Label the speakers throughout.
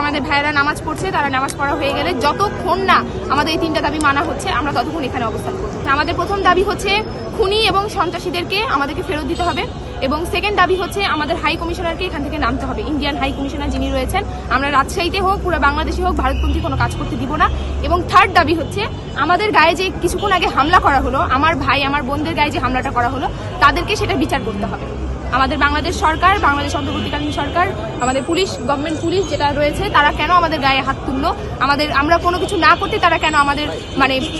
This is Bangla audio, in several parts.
Speaker 1: আমাদের ভাইয়েরা নামাজ পড়ছে, তারা নামাজ পড়া হয়ে গেলে যতক্ষণ না আমাদের এই 3টা দাবি মানা হচ্ছে আমরা ততক্ষণ এখানে অবস্থান করব। আমাদের প্রথম দাবি হচ্ছে খুনি এবং সন্ত্রাসীদেরকে আমাদেরকে ফেরত দিতে হবে, এবং সেকেন্ড দাবি হচ্ছে আমাদের হাই কমিশনারকে এখান থেকে নামতে হবে। ইন্ডিয়ান হাই কমিশনার যিনি রয়েছেন, আমরা রাজশাহীতে হোক পুরো বাংলাদেশে হোক ভারতপন্থী কোনো কাজ করতে দিব না। এবং থার্ড দাবি হচ্ছে আমাদের গায়ে যে কিছুক্ষণ আগে হামলা করা হলো, আমার ভাই আমার বোনদের গায়ে যে হামলাটা করা হলো, তাদেরকে সেটা বিচার করতে হবে। আমাদের বাংলাদেশ সরকার, বাংলাদেশ অন্তর্বর্তীকালীন সরকার, আমাদের পুলিশ, গভর্নমেন্ট পুলিশ যেটা রয়েছে, তারা কেন আমাদের গায়ে হাত তুললো, আমরা কোনো কিছু না করতে তারা কেন আমাদের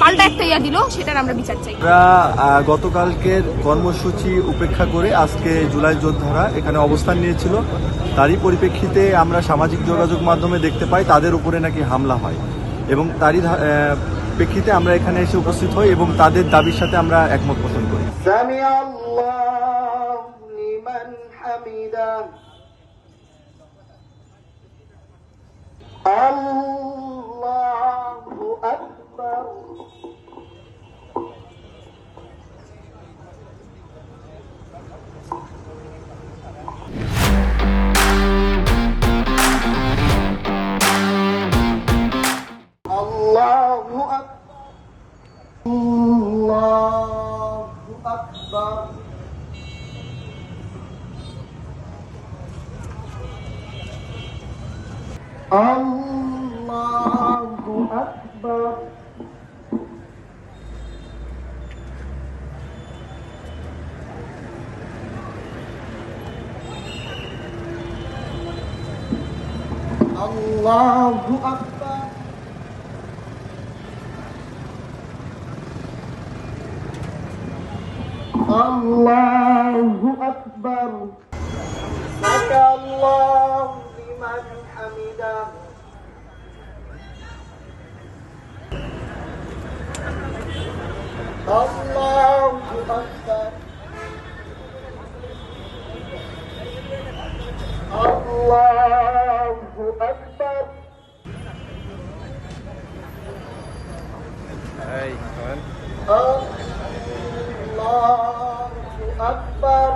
Speaker 1: পাল্টা একটা ইয়া দিল, সেটার আমরা বিচার চাই।
Speaker 2: আমরা গতকালকের কর্মসূচি উপেক্ষা করে আজকে জুলাই যোদ্ধারা এখানে অবস্থান নিয়েছিল। তারই পরিপ্রেক্ষিতে আমরা সামাজিক যোগাযোগ মাধ্যমে দেখতে পাই তাদের উপরে নাকি হামলা হয়, এবং তারই প্রেক্ষিতে আমরা এখানে এসে উপস্থিত হই এবং তাদের দাবির সাথে আমরা একমত পোষণ করি।
Speaker 3: আল্লাহু আকবার। আল্লাহু আকবার। আল্লাহু আকবার। আল্লাহু আকবার। আল্লাহু আকবার। সামিআল্লাহু লিমান হামিদা। আল্লাহু আকবার। আল্লাহু আকবার। আল্লাহু আকবার।